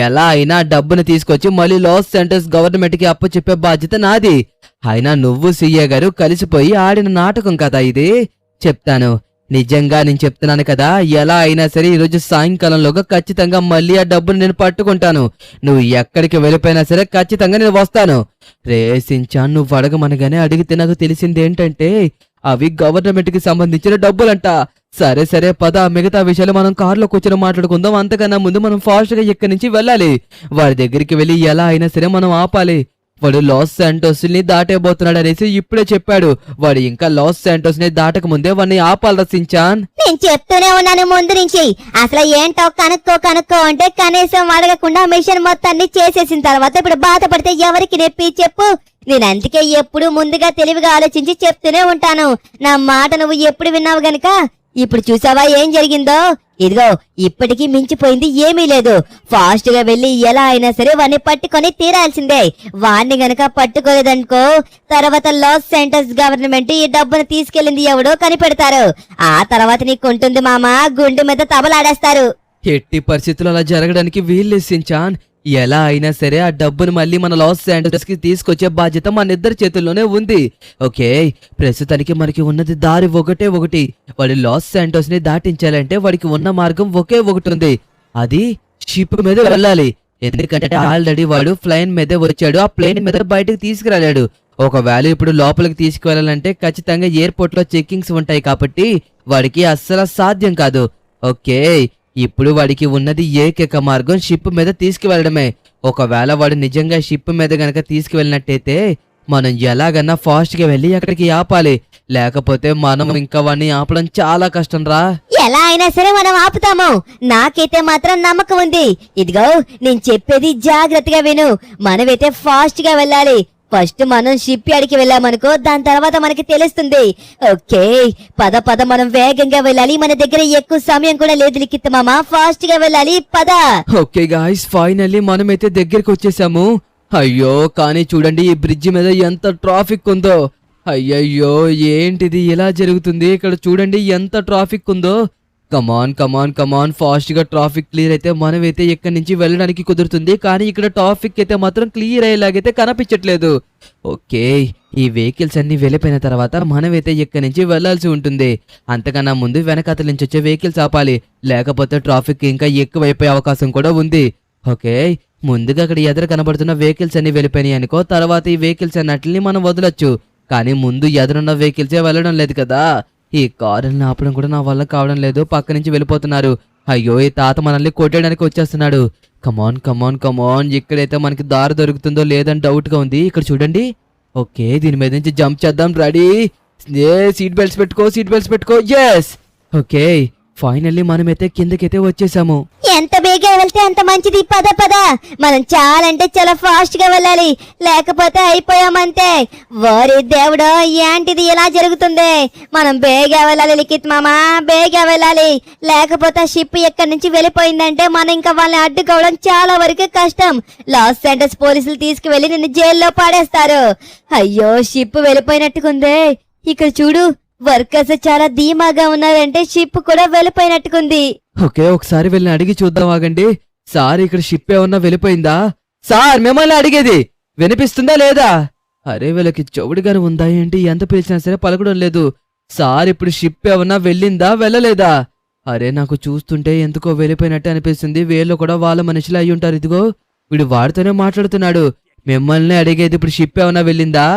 [SPEAKER 1] ఎలా అయినా డబ్బును తీసుకొచ్చి మళ్ళీ లాస్ సెంటర్స్ గవర్నమెంట్ కి అప్పు చెప్పే బాధ్యత నాది. అయినా నువ్వు సీఏ గారు కలిసిపోయి ఆడిన నాటకం కదా ఇది. చెప్తాను, నిజంగా నేను చెప్తున్నాను కదా. ఎలా అయినా సరే ఈరోజు సాయంకాలంలోగా ఖచ్చితంగా మళ్ళీ ఆ డబ్బును నేను పట్టుకుంటాను. నువ్వు ఎక్కడికి వెళ్ళిపోయినా సరే ఖచ్చితంగా నేను వస్తాను. రేసించాను, నువ్వు అడగమనగానే అడిగితే నాకు తెలిసింది ఏంటంటే అవి గవర్నమెంట్ కి సంబంధించిన డబ్బులంట. సరే సరే పద, మిగతా విషయాలు మనం కారులో కూర్చొని మాట్లాడుకుందాం. అంతకన్నా ముందు మనం ఫాస్ట్ గా ఇక్కడి నుంచి వెళ్ళాలి. వాడి దగ్గరికి వెళ్ళి ఎలా అయినా సరే మనం ఆపాలి. వాడు లాస్ శాంటోస్ ని దాటేబోతున్నాడు అనేసి ఇప్పుడే చెప్పాడు. వాడు ఇంకా లాస్ శాంటోస్ ని దాటక ముందే వాడిని ఆపాలి సించాన్.
[SPEAKER 2] నేను చెప్తూనే ఉన్నాను ముందు నుంచి. అసలు ఏంటో కనుక్కో అంటే కనీసం అడగకుండా మిషన్ మొత్తాన్ని చేసేసిన తర్వాత ఇప్పుడు బాధపడితే ఎవరికి నొప్పి చెప్పు. నేను అందుకే ఎప్పుడు ముందుగా తెలివిగా ఆలోచించి చెప్తూనే ఉంటాను. నా మాట నువ్వు ఎప్పుడు విన్నావు గనుక ఇప్పుడు చూసావా ఏం జరిగిందో? ఇదిగో, ఇప్పటికీ మించిపోయింది ఏమీ లేదు. ఫాస్ట్ గా వెళ్లి ఎలా అయినా సరే వాణ్ణి పట్టుకొని తీరాల్సిందే. వాణ్ణి గనక పట్టుకోలేదనుకో తర్వాత లాస్ సెంటర్స్ గవర్నమెంట్ ఈ డబ్బును తీసుకెళ్లింది ఎవడో కనిపెడతారు. ఆ తర్వాత నీకుంటుంది మామా, గుండు మీద తబలాడేస్తారు.
[SPEAKER 1] ఎట్టి పరిస్థితులు అలా జరగడానికి వీల్లేదు సించాన్. ఎలా అయినా సరే ఆ డబ్బును మళ్ళీ మన లాస్ శాంటోస్ కి తీసుకొచ్చే బాధ్యత మన ఇద్దరి చేతుల్లోనే ఉంది. ఓకే, ప్రస్తుతానికి మనకి ఉన్నది దారి ఒకటి. వాడి లాస్ శాంటోస్ ని దాటించాలంటే వాడికి ఉన్న మార్గం ఒకే ఒకటి ఉంది. అది షిప్ మీద వెళ్ళాలి. ఎందుకంటే ఆల్రెడీ వాడు ప్లేన్ మీదే వచ్చాడు. ఆ ప్లేన్ మీద బయటకు తీసుకురాలేడు. ఒకవేళ ఇప్పుడు లోపలికి తీసుకువెళ్ళాలంటే ఖచ్చితంగా ఎయిర్పోర్ట్ లో చెక్కింగ్స్ ఉంటాయి కాబట్టి వాడికి అస్సలు సాధ్యం కాదు. ఓకే, ఇప్పుడు వాడికి ఉన్నది ఏకైక మార్గం షిప్ మీద తీసుకువెళ్ళడమే. ఒకవేళ వాడు నిజంగా షిప్ మీద గనక తీసుకువెళ్ళినట్టయితే మనం ఎలాగన్నా ఫాస్ట్ గా వెళ్ళి అక్కడికి ఆపాలి. లేకపోతే మనం ఇంకా వాడిని ఆపడం చాలా కష్టం రా.
[SPEAKER 2] ఎలా అయినా సరే మనం ఆపుతాము. నాకైతే మాత్రం నమ్మకం ఉంది. ఇదిగో, నేను చెప్పేది జాగ్రత్తగా విను. మనమైతే ఫాస్ట్ గా వెళ్ళాలి. ఫస్ట్ మనం షిప్ యార్డ్కి వెళ్ళామనుకో, దాని తర్వాత మనకి తెలుస్తుంది. ఓకే, పద మనం వేగంగా వెళ్ళాలి. మన దగ్గర ఎక్కువ సమయం కూడా లేదు లిఖిత్ మామ, ఫాస్ట్ గా వెళ్ళాలి. పద.
[SPEAKER 1] ఓకే గాయ్స్, ఫైనల్లీ మనమైతే దగ్గరికి వచ్చేసాము. అయ్యో, కానీ చూడండి ఈ బ్రిడ్జి మీద ఎంత ట్రాఫిక్ ఉందో. అయ్యయ్యో, ఏంటిది ఇలా జరుగుతుంది? ఇక్కడ చూడండి ఎంత ట్రాఫిక్ ఉందో. కమాన్ ఫాస్ట్ గా ట్రాఫిక్ క్లియర్ అయితే మనమైతే ఇక్కడి నుంచి వెళ్ళడానికి కుదురుతుంది. కానీ ఇక్కడ ట్రాఫిక్ అయితే మాత్రం క్లియర్ అయ్యేలాగైతే కనిపించట్లేదు. ఓకే, ఈ వెహికల్స్ అన్ని వెళ్ళిపోయిన తర్వాత మనమైతే ఇక్కడి నుంచి వెళ్లాల్సి ఉంటుంది. అంతకన్నా ముందు వెనకాతల నుంచి వచ్చే వెహికల్స్ ఆపాలి. లేకపోతే ట్రాఫిక్ ఇంకా ఎక్కువైపోయే అవకాశం కూడా ఉంది. ఓకే, ముందుగా అక్కడ ఎదురు కనబడుతున్న వెహికల్స్ అన్ని వెళ్ళిపోయినాయి అనుకో, తర్వాత ఈ వెహికల్స్ అన్నిటిని మనం వదలొచ్చు. కానీ ముందు ఎదురున్న వెహికల్సే వెళ్ళడం లేదు కదా. ఈ కారుని ఆపడం కూడా నా వల్ల కావడం లేదు. పక్క నుంచి వెళ్ళిపోతున్నారు. అయ్యో, ఈ తాత మనల్ని కొట్టడానికి వచ్చేస్తున్నాడు. కమాన్, ఇక్కడైతే మనకి దారి దొరుకుతుందో లేదని డౌట్ గా ఉంది. ఇక్కడ చూడండి. ఓకే, దీని మీద నుంచి జంప్ చేద్దాం. రెడీ, ఏ సీట్ బెల్ట్స్ పెట్టుకో ఎస్. ఓకే ఫైనల్లీ మనమైతే కిందకైతే వచ్చేసాము.
[SPEAKER 2] ఎంత బేగా వెళ్తే అంత మంచిది. పద పద, మనం చాలా అంటే చాలా ఫాస్ట్ గా వెళ్ళాలి, లేకపోతే అయిపోయామంతే. వారి దేవుడో, ఏంటిది ఇలా జరుగుతుంది? మనం బేగా వెళ్ళాలి లిఖిత్ మామా, బేగా వెళ్ళాలి. లేకపోతే షిప్ ఎక్కడి నుంచి వెళ్ళిపోయిందంటే మనం ఇంకా వాళ్ళని అడ్డుకోవడం చాలా వరకు కష్టం. లాస్ ఏంజల్స్ పోలీసులు తీసుకువెళ్లి నిన్ను జైల్లో పాడేస్తారు. అయ్యో, షిప్ వెళ్ళిపోయినట్టుకుందే. ఇక్కడ చూడు, వర్కర్స్ చాలా ధీమాగా ఉన్నారంటే షిప్ కూడా వెళ్ళిపోయినట్టుకుంది.
[SPEAKER 1] ఓకే ఒకసారి వెళ్ళి అడిగి చూద్దాం, ఆగండి. సార్ ఇక్కడ షిప్ ఏమన్నా వెళ్ళిపోయిందా? సార్ మిమ్మల్ని అడిగేది వినిపిస్తుందా లేదా? అరే వీళ్ళకి చెవుడుగానే ఉందా ఏంటి? ఎంత పిలిచినా సరే పలకడం లేదు. సార్ ఇప్పుడు షిప్ ఏమన్నా వెళ్ళిందా వెళ్ళలేదా? అరే నాకు చూస్తుంటే ఎందుకో వెళ్ళిపోయినట్టు అనిపిస్తుంది. వీళ్ళు కూడా వాళ్ళ మనుషులు అయి ఉంటారు. ఇదిగో వీడు వాడితోనే మాట్లాడుతున్నాడు. మిమ్మల్ని అడిగేది ఇప్పుడు షిప్ ఏమన్నా వెళ్ళిందా?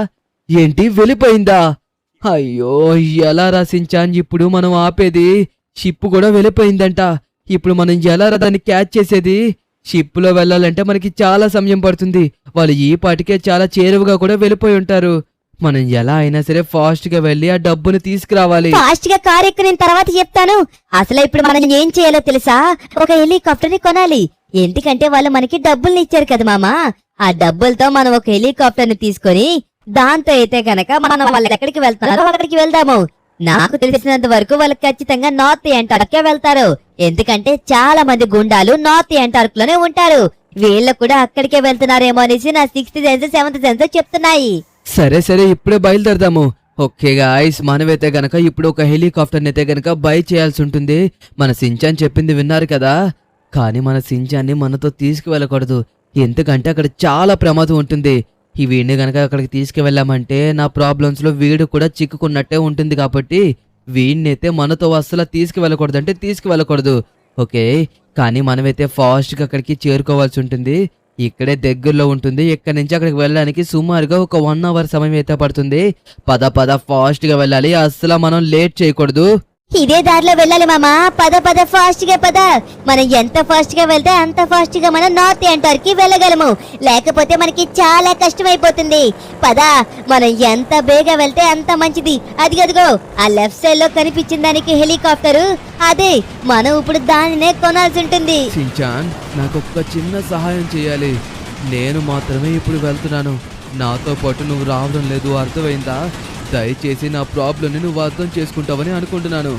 [SPEAKER 1] ఏంటి వెళ్ళిపోయిందా? అయ్యో ఎలా రాసించాన్, ఇప్పుడు మనం ఆపేది? షిప్ కూడా వెళ్ళిపోయిందంట. ఇప్పుడు మనం ఎలా దాన్ని క్యాచ్ చేసేది? షిప్ లో వెళ్ళాలంటే మనకి చాలా సమయం పడుతుంది. వాళ్ళు ఈ పాటికే చాలా చేరువుగా కూడా వెళ్ళిపోయి ఉంటారు. మనం ఎలా అయినా సరే ఫాస్ట్ గా వెళ్ళి ఆ డబ్బును తీసుకురావాలి.
[SPEAKER 2] ఫాస్ట్ గా కార్ ఎక్కి నేను తర్వాత చెప్తాను. అసలు ఇప్పుడు మనం ఏం చేయాలో తెలుసా? ఒక హెలికాప్టర్ ని కొనాలి. ఎందుకంటే వాళ్ళు మనకి డబ్బుల్ని ఇచ్చారు కదా మామా. ఆ డబ్బులతో మనం ఒక హెలికాప్టర్ ని తీసుకొని దాంతో అయితే గనక మనం వాళ్ళు ఎక్కడికి వెళ్తున్నారో అక్కడికి వెళ్దాము. నాకు తెలిసినంత వరకు వాళ్ళు ఖచ్చితంగా నార్త్ యాంటార్క్ వెళ్తారు. ఎందుకంటే చాలా మంది గుండాలు నార్త్ యాంటార్క్ లోనే ఉంటారు. వీళ్ళు కూడా అక్కడికే వెళ్తున్నారేమో అనేసి నా 6th సెన్స్ 7th సెన్స్ చెప్తున్నాయి.
[SPEAKER 1] సరే సరే ఇప్పుడే బయలుదేరదాము. ఓకే గాయ్స్, మనమైతే గనక ఇప్పుడు ఒక హెలికాప్టర్ అయితే గనక బై చేయాల్సి ఉంటుంది. మన సించాన్ చెప్పింది విన్నారు కదా, కానీ మన సించాన్ని మనతో తీసుకువెళ్ళకూడదు. ఎందుకంటే అక్కడ చాలా ప్రమాదం ఉంటుంది. ఈ వీడిని గనక అక్కడికి తీసుకువెళ్ళామంటే నా ప్రాబ్లమ్స్ లో వీడు కూడా చిక్కుకున్నట్టే ఉంటుంది. కాబట్టి వీడినైతే మనతో అస్సలు తీసుకువెళ్ళకూడదు, అంటే తీసుకువెళ్ళకూడదు. ఓకే, కానీ మనమైతే ఫాస్ట్ గా అక్కడికి చేరుకోవాల్సి ఉంటుంది. ఇక్కడే దగ్గరలో ఉంటుంది. ఇక్కడి నుంచి అక్కడికి వెళ్ళడానికి సుమారుగా ఒక 1 hour సమయం అయితే పడుతుంది. పద ఫాస్ట్ గా వెళ్ళాలి, అస్సలు మనం లేట్ చేయకూడదు.
[SPEAKER 2] ఇదే దారిలో వెళ్ళాలి మామా. పద పద, ఫాస్ట్ గా పద. మనం ఎంత ఫాస్ట్ గా వెళ్తే అంత ఫాస్ట్ గా మనం నార్త్ యాంటార్క్ వెళ్ళగలము. లేకపోతే మనకి చాలా కష్టమైపోతుంది. పద, మనం ఎంత బేగా వెళ్తే అంత మంచిది. అదిగో ఆ లెఫ్ట్ సైడ్ లో కనిపించిన దానికి హెలికాప్టర్, అదే మనం ఇప్పుడు దానినే కొనాల్సి ఉంటుంది.
[SPEAKER 1] సించాన్, నాకు ఒక చిన్న సహాయం చేయాలి. నేను మాత్రమే ఇప్పుడు వెళ్తున్నాను. నాతో పాటు నువ్వు రావడం లేదు, అర్థమైందా? దయచేసి నా ప్రాబ్లంని నువ్వు అర్థం చేసుకుంటావని అనుకుంటున్నాను.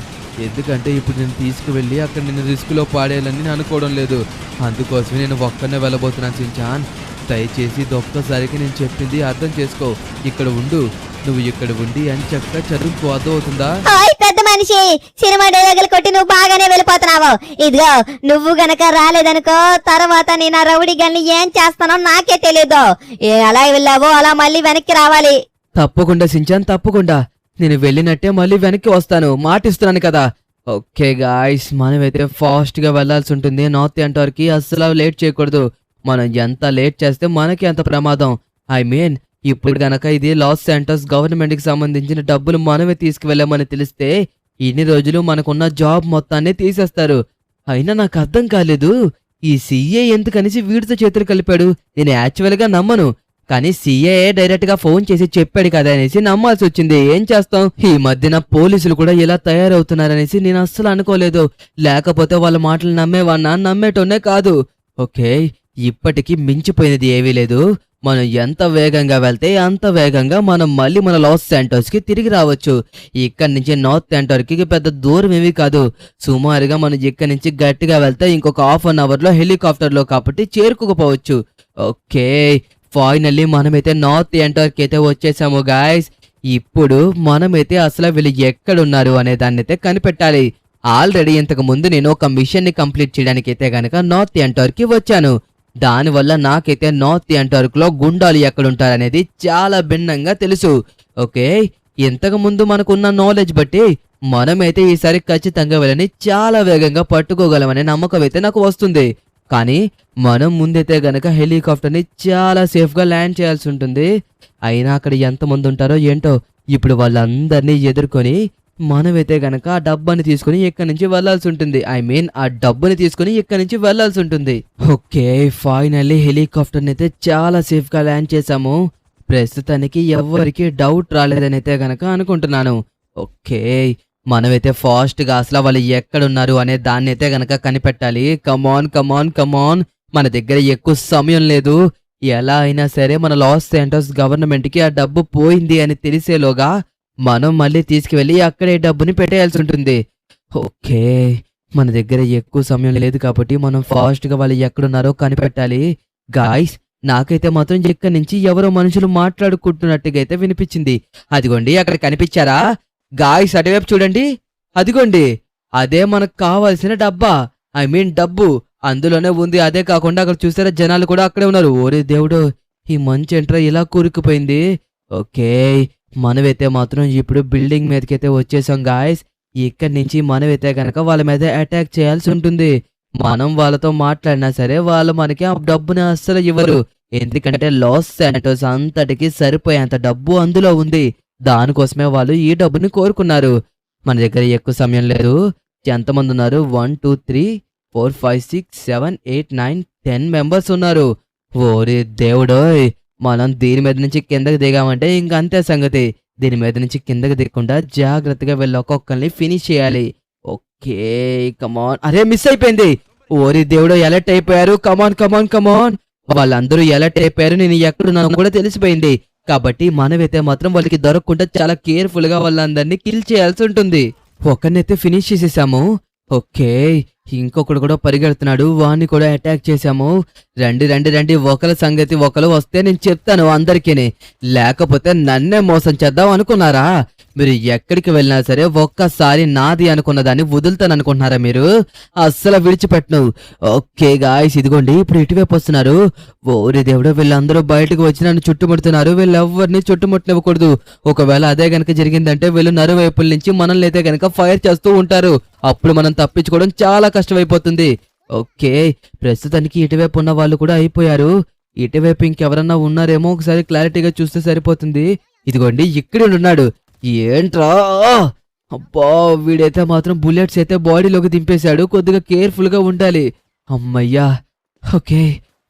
[SPEAKER 1] ఎందుకంటే ఇప్పుడు నేను తీసుకువెళ్ళి అక్కడ నేను రిస్క్లో పాడేయాలని నేను అనుకోవడం లేదు. అందుకోసమే నేను ఒక్కనే వెళ్ళబోతున్నాను. సించాన్, దయచేసి ఒక్కసారికి నేను చెప్పింది అర్థం చేసుకో. ఇక్కడ ఉండు, నువ్వు ఇక్కడ ఉండి అని చక్కగా చదువుకో, అర్థమవుతుందా?
[SPEAKER 2] హాయ్ పెద్ద మనిషి, సినిమా డైలాగులు కొట్టి నువ్వు బాగానే వెళ్ళిపోతున్నావు. ఇదిగో నువ్వు గనక రాలేదనుకో, తర్వాత నేను ఆ రౌడీ గల్ని ఏం చేస్తానో నాకే తెలీదు. అలా వెళ్ళావో అలా మళ్ళీ వెనక్కి రావాలి.
[SPEAKER 1] తప్పకుండా సించాన్, తప్పకుండా. నేను వెళ్ళినట్టే మళ్ళీ వెనక్కి వస్తాను, మాటిస్తున్నాను కదా. ఓకే గాయ్స్, మనమైతే ఫాస్ట్ గా వెళ్లాల్సి ఉంటుంది నార్త్ యాంటార్క్ కి. అస్సలు లేట్ చేయకూడదు. మనం ఎంత లేట్ చేస్తే మనకి అంత ప్రమాదం. ఐ మీన్ ఇప్పుడు గనక ఇది లాస్ శాంటోస్ గవర్నమెంట్ కి సంబంధించిన డబ్బులు మనమే తీసుకువెళ్ళామని తెలిస్తే ఇన్ని రోజులు మనకున్న జాబ్ మొత్తాన్ని తీసేస్తారు. అయినా నాకు అర్థం కాలేదు, ఈ సీఏ ఎందుకనేసి వీడితో చేతులు కలిపాడు. నేను యాక్చువల్ గా నమ్మను, కానీ సీఏ డైరెక్ట్ గా ఫోన్ చేసి చెప్పాడు కదా అనేసి నమ్మాల్సి వచ్చింది. ఏం చేస్తాం, ఈ మధ్యన పోలీసులు కూడా ఇలా తయారవుతున్నారనేసి నేను అస్సలు అనుకోలేదు. లేకపోతే వాళ్ళ మాటలు నమ్మేవాడినా? నమ్మేటోనే కాదు. ఓకే, ఇప్పటికీ మించిపోయినది ఏవీ లేదు. మనం ఎంత వేగంగా వెళ్తే అంత వేగంగా మనం మళ్ళీ మన లాస్ శాంటోస్ కి తిరిగి రావచ్చు. ఇక్కడి నుంచి నార్త్ యాంటార్క్ కి పెద్ద దూరం ఏమీ కాదు. సుమారుగా మనం ఇక్కడి నుంచి గట్టిగా వెళ్తే ఇంకొక 1/2 hour లో హెలికాప్టర్ లో కాబట్టి చేరుకోకపోవచ్చు. ఓకే, ఫైనల్లీ మనమైతే నార్త్ యాంటార్క్ అయితే వచ్చేసాము గాయస్. ఇప్పుడు మనమైతే అసలు వీళ్ళు ఎక్కడున్నారు అనే దాన్ని అయితే కనిపెట్టాలి. ఆల్రెడీ ఇంతకు ముందు నేను ఒక మిషన్ ని కంప్లీట్ చేయడానికి అయితే గనక నార్త్ యాంటార్క్ కి వచ్చాను. దానివల్ల నాకైతే నార్త్ యాంటార్క్ లో గుండాలు ఎక్కడుంటారనేది చాలా భిన్నంగా తెలుసు. ఓకే, ఇంతకు ముందు మనకున్న నాలెడ్జ్ బట్టి మనమైతే ఈసారి ఖచ్చితంగా వెళ్ళని చాలా వేగంగా పట్టుకోగలమనే నమ్మకం అయితే నాకు వస్తుంది. కానీ మనం ముందైతే గనక హెలికాప్టర్ ని చాలా సేఫ్ గా ల్యాండ్ చేయాల్సి ఉంటుంది. అయినా అక్కడ ఎంతమంది ఉంటారో ఏంటో. ఇప్పుడు వాళ్ళందరినీ ఎదుర్కొని మనమైతే గనక ఆ డబ్బాని తీసుకుని ఇక్కడి నుంచి వెళ్లాల్సి ఉంటుంది. ఐ మీన్ ఆ డబ్బుని తీసుకుని ఇక్కడి నుంచి వెళ్లాల్సి ఉంటుంది. ఓకే, ఫైనల్లీ హెలికాప్టర్ అయితే చాలా సేఫ్ గా ల్యాండ్ చేసాము. ప్రస్తుతానికి ఎవ్వరికి డౌట్ రాలేదనైతే గనక అనుకుంటున్నాను. ఓకే, మనమైతే ఫాస్ట్గా అసలు వాళ్ళు ఎక్కడున్నారు అనే దాన్ని అయితే గనక కనిపెట్టాలి. కమాన్ కమాన్ కమాన్, మన దగ్గర ఎక్కువ సమయం లేదు. ఎలా అయినా సరే మన లాస్ శాంటోస్ గవర్నమెంట్కి ఆ డబ్బు పోయింది అని తెలిసేలోగా మనం మళ్ళీ తీసుకువెళ్ళి అక్కడే డబ్బుని పెట్టేయాల్సి ఉంటుంది. ఓకే, మన దగ్గర ఎక్కువ సమయం లేదు కాబట్టి మనం ఫాస్ట్గా వాళ్ళు ఎక్కడున్నారో కనిపెట్టాలి. గాయ్స్, నాకైతే మాత్రం ఇక్కడి నుంచి ఎవరో మనుషులు మాట్లాడుకుంటున్నట్టుగా అయితే వినిపించింది. అదిగోండి, అక్కడ కనిపించారా గాయ్స్? అటువైపు చూడండి, అదిగోండి, అదే మనకు కావాల్సిన డబ్బా, ఐ మీన్ డబ్బు అందులోనే ఉంది. అదే కాకుండా అక్కడ చూసారా, జనాలు కూడా అక్కడే ఉన్నారు. ఓరే దేవుడు, ఈ మంచి ఎంట్రా ఇలా కూరుకుపోయింది. ఓకే, మనమైతే మాత్రం ఇప్పుడు బిల్డింగ్ మీదకైతే వచ్చేసాం గాయస్. ఇక్కడి నుంచి మనమైతే కనుక వాళ్ళ మీద అటాక్ చేయాల్సి ఉంటుంది. మనం వాళ్ళతో మాట్లాడినా సరే వాళ్ళు మనకి ఆ డబ్బుని అస్సలు ఇవ్వరు. ఎందుకంటే లాస్ శాంటోస్ అంతటికి సరిపోయేంత డబ్బు అందులో ఉంది. దానికోసమే వాళ్ళు ఈ డబ్బుని కోరుకున్నారు. మన దగ్గర ఎక్కువ సమయం లేదు. ఎంతమంది ఉన్నారు? 1 2 3 4 5 6 7 8 9 10 మెంబర్స్ ఉన్నారు. ఓరే దేవుడోయ్, మనం దీని మీద నుంచి కిందకి దిగామంటే ఇంక అంతే సంగతి. దీని మీద నుంచి కిందకి దిగకుండా జాగ్రత్తగా వెళ్ళి ఒక్కొక్కరిని ఫినిష్ చేయాలి. Okay come on. అరే, మిస్ అయిపోయింది. ఓరి దేవుడో, ఎలర్ట్ అయిపోయారు. కమాన్ కమాన్ కమాన్, వాళ్ళందరూ ఎలర్ట్ అయిపోయారు. నేను ఎక్కడున్నాను కూడా తెలిసిపోయింది. కాబట్టి మనమైతే మాత్రం వాళ్ళకి దొరకకుండా చాలా కేర్ఫుల్ గా వాళ్ళందరినీ కిల్ చేయాల్సి ఉంటుంది. ఒకరినైతే ఫినిష్ చేసేసాము. ఓకే, ఇంకొకడు కూడా పరిగెడుతున్నాడు, వాడిని కూడా అటాక్ చేశాము. రండి రండి రండి, ఒకరి సంగతి ఒకరు వస్తే నేను చెప్తాను అందరికీ. లేకపోతే నన్నే మోసం చేద్దాం అనుకున్నారా? మీరు ఎక్కడికి వెళ్ళినా సరే ఒక్కసారి నాది అనుకున్న దాన్ని వదులుతాను అనుకుంటున్నారా మీరు? అస్సలు విడిచిపెట్టను. ఓకే గాయ్స్, ఇదిగోండి ఇప్పుడు ఇటువైపు వస్తున్నారు. ఓరి దేవుడు, వీళ్ళందరూ బయటకు వచ్చి నన్ను చుట్టుముడుతున్నారు. వీళ్ళెవ్వరిని చుట్టుముట్టనివ్వకూడదు. ఒకవేళ అదే గనక జరిగిందంటే వీళ్ళు నలువైపుల నుంచి మనల్ని అయితే గనక ఫైర్ చేస్తూ ఉంటారు. అప్పుడు మనం తప్పించుకోవడం చాలా కష్టమైపోతుంది. ఓకే, ప్రస్తుతానికి ఇటువైపు ఉన్న వాళ్ళు కూడా అయిపోయారు. ఇటువైపు ఇంకెవరన్నా ఉన్నారేమో ఒకసారి క్లారిటీగా చూస్తే సరిపోతుంది. ఇదిగోండి, ఇక్కడ ఉన్నాడు. ఏంట్రా? అబ్బా, వీడైతే మాత్రం బుల్లెట్స్ అయితే బాడీలోకి దింపేశాడు. కొద్దిగా కేర్ఫుల్ గా ఉండాలి. అమ్మయ్యా, ఓకే,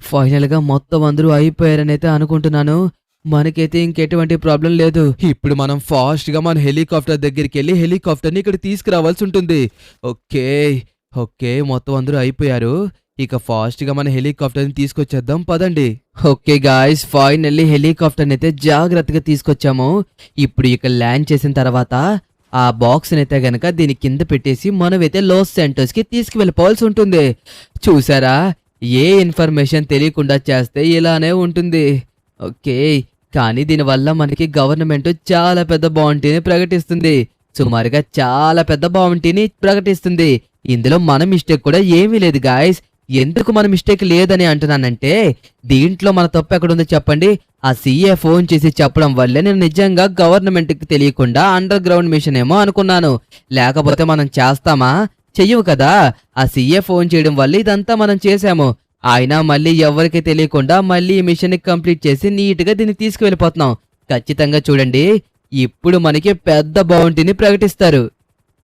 [SPEAKER 1] ఫైనల్ గా మొత్తం అందరూ అయిపోయారని అయితే అనుకుంటున్నాను. మనకైతే ఇంకెటువంటి ప్రాబ్లం లేదు. ఇప్పుడు మనం ఫాస్ట్ గా మన హెలికాప్టర్ దగ్గరికి వెళ్ళి హెలికాప్టర్ని ఇక్కడ తీసుకురావాల్సి ఉంటుంది. ఓకే ఓకే, మొత్తం అందరూ అయిపోయారు. ఇక ఫాస్ట్ గా మన హెలికాప్టర్ని తీసుకొచ్చేద్దాం, పదండి. ఓకే గాయ్స్, ఫైనల్లీ హెలికాప్టర్ని అయితే జాగ్రత్తగా తీసుకొచ్చాము. ఇప్పుడు ఇక ల్యాండ్ చేసిన తర్వాత ఆ బాక్స్ అయితే గనక దీని కింద పెట్టేసి మనమైతే లాస్ శాంటోస్ కి తీసుకువెళ్ళిపోవాల్సి ఉంటుంది. చూసారా, ఏ ఇన్ఫర్మేషన్ తెలియకుండా చేస్తే ఇలానే ఉంటుంది. ఓకే, కానీ దీనివల్ల మనకి గవర్నమెంట్ చాలా పెద్ద బౌంటీని ప్రకటిస్తుంది. సుమారుగా చాలా పెద్ద బౌంటీని ప్రకటిస్తుంది. ఇందులో మన మిస్టేక్ కూడా ఏమీ లేదు గాయస్. ఎందుకు మన మిస్టేక్ లేదని అంటున్నానంటే, దీంట్లో మన తప్పు ఎక్కడుందో చెప్పండి. ఆ సీఏ ఫోన్ చేసి చెప్పడం వల్లే నేను నిజంగా గవర్నమెంట్కి తెలియకుండా అండర్ గ్రౌండ్ మిషన్ ఏమో అనుకున్నాను. లేకపోతే మనం చేస్తామా? చెయ్యవు కదా. ఆ సీఏ ఫోన్ చేయడం వల్ల ఇదంతా మనం చేసాము. అయినా మళ్ళీ ఎవరికి తెలియకుండా మళ్ళీ ఈ మిషన్ ని కంప్లీట్ చేసి నీట్ గా దీన్ని తీసుకువెళ్ళిపోతున్నాం. ఖచ్చితంగా చూడండి, ఇప్పుడు మనకి పెద్ద బౌంటీని ప్రకటిస్తారు.